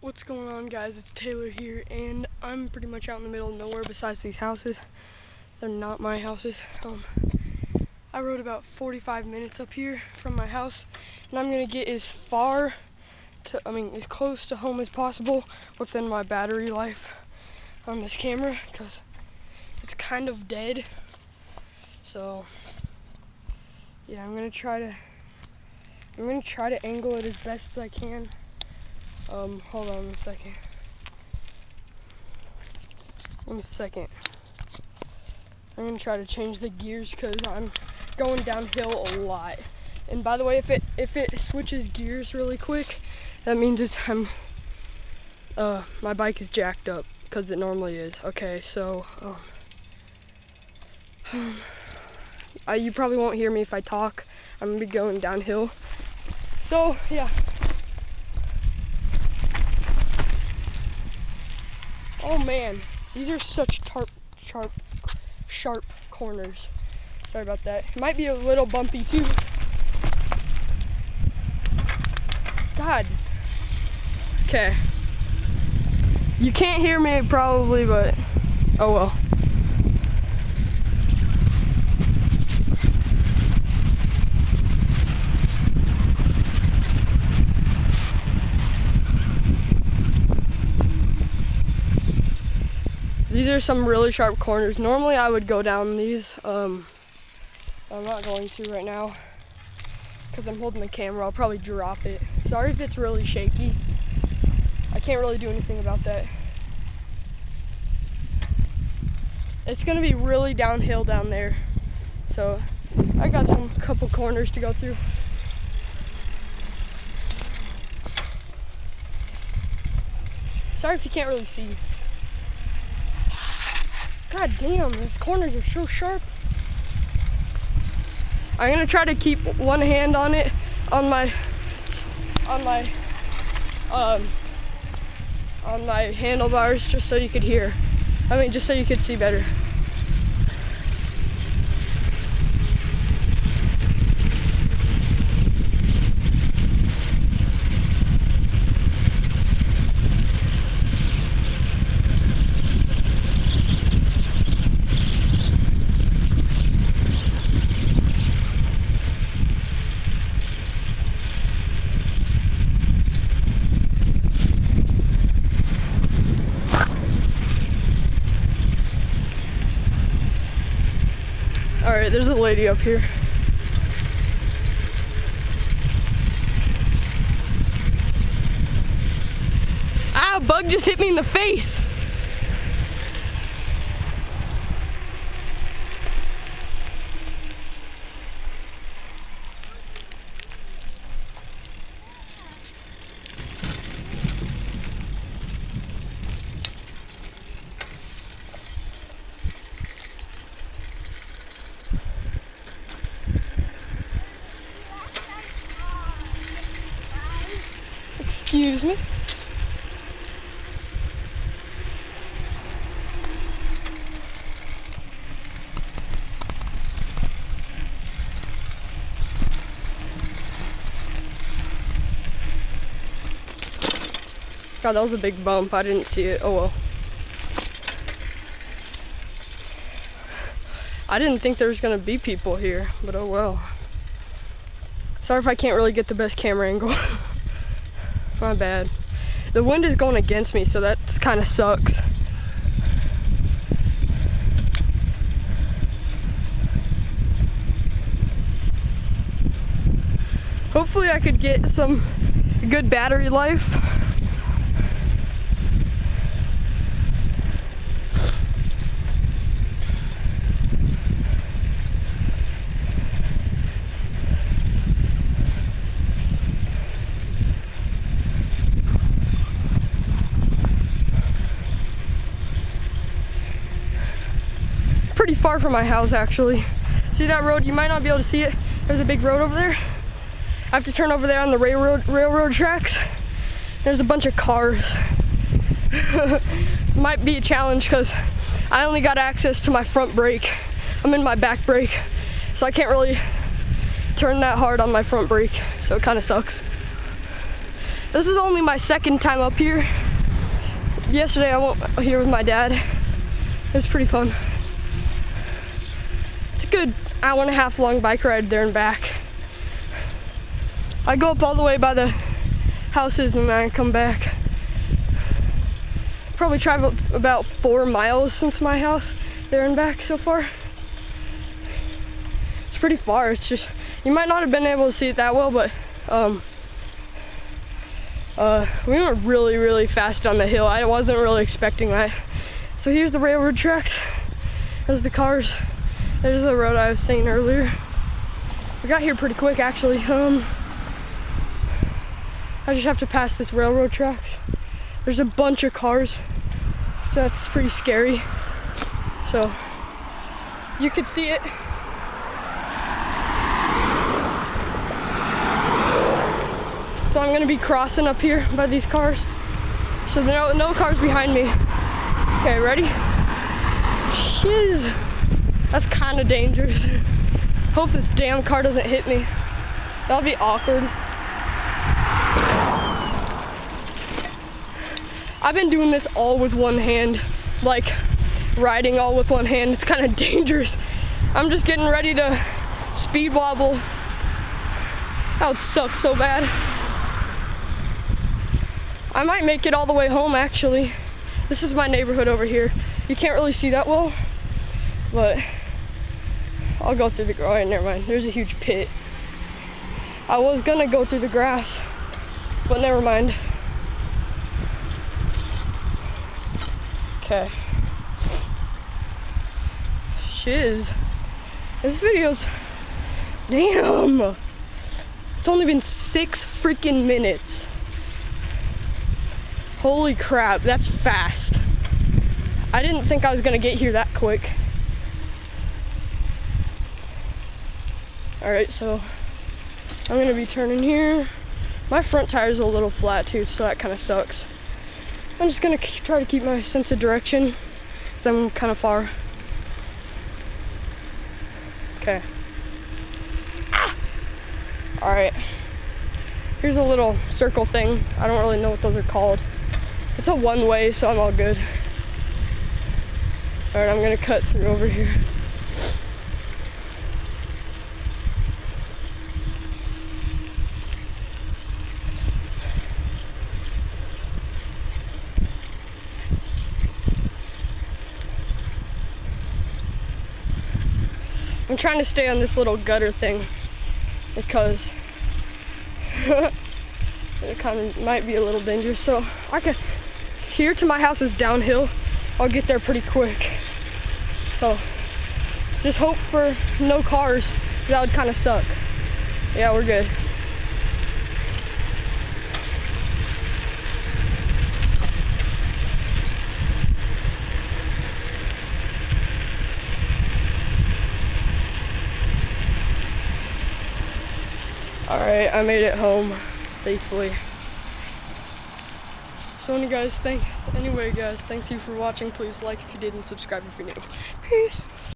What's going on, guys? It's Taylor here, and I'm pretty much out in the middle of nowhere besides these houses. They're not my houses. I rode about 45 minutes up here from my house, and I'm gonna get as as close to home as possible within my battery life on this camera, because it's kind of dead. So yeah, I'm gonna try to angle it as best as I can. Hold on a second. One second. I'm gonna try to change the gears because I'm going downhill a lot. And by the way, if it switches gears really quick, that means my bike is jacked up, because it normally is. Okay, so you probably won't hear me if I talk. I'm gonna be going downhill. So yeah. Oh man, these are such sharp corners. Sorry about that. It might be a little bumpy too. God. Okay. You can't hear me probably, but oh well. These are some really sharp corners. Normally I would go down these. I'm not going to right now because I'm holding the camera. I'll probably drop it. Sorry if it's really shaky. I can't really do anything about that. It's gonna be really downhill down there. So I got some couple corners to go through. Sorry if you can't really see. God damn, those corners are so sharp. I'm gonna try to keep one hand on it, on my handlebars, just so you could hear. Just so you could see better. Alright, there's a lady up here. Ah, a bug just hit me in the face. Excuse me. God, that was a big bump. I didn't see it. Oh well. I didn't think there was gonna be people here, but oh well. Sorry if I can't really get the best camera angle. My bad. The wind is going against me, so that kind of sucks. Hopefully I could get some good battery life. Pretty far from my house, actually. See that road? You might not be able to see it. There's a big road over there. I have to turn over there on the railroad tracks. There's a bunch of cars. Might be a challenge because I only got access to my front brake. I'm in my back brake, so I can't really turn that hard on my front brake, so it kind of sucks. This is only my second time up here. Yesterday I went here with my dad. It was pretty fun. It's a good hour-and-a-half long bike ride there and back. I go up all the way by the houses and then I come back. Probably traveled about 4 miles since my house, there and back so far. It's pretty far. It's just, you might not have been able to see it that well, but we went really, really fast on the hill. I wasn't really expecting that. So here's the railroad tracks. There's the cars. There's the road I was saying earlier. We got here pretty quick, actually. I just have to pass this railroad tracks. There's a bunch of cars, so that's pretty scary. So you could see it. So I'm gonna be crossing up here by these cars. So there no cars behind me. Okay, ready? Shiz. That's kind of dangerous. Hope this damn car doesn't hit me. That'll be awkward. I've been doing this all with one hand, like riding all with one hand. It's kind of dangerous. I'm just getting ready to speed wobble. That would suck so bad. I might make it all the way home, actually. This is my neighborhood over here. You can't really see that well, but I'll go through the grass. Oh, never mind. There's a huge pit. I was gonna go through the grass, but never mind. Okay. Shiz. This video's... Damn! It's only been 6 freaking minutes. Holy crap, that's fast. I didn't think I was gonna get here that quick. Alright, so I'm gonna be turning here. My front tire's a little flat too, so that kind of sucks. I'm just gonna try to keep my sense of direction, because I'm kind of far. Okay. Ah! Alright. Here's a little circle thing. I don't really know what those are called. It's a one-way, so I'm all good. Alright, I'm gonna cut through over here. I'm trying to stay on this little gutter thing because it kind of might be a little dangerous. So I can, here to my house is downhill. I'll get there pretty quick. So just hope for no cars, 'cause that would kind of suck. Yeah, we're good. Alright, I made it home safely. So anyway guys, thanks you for watching. Please like if you did and subscribe if you're new. Peace.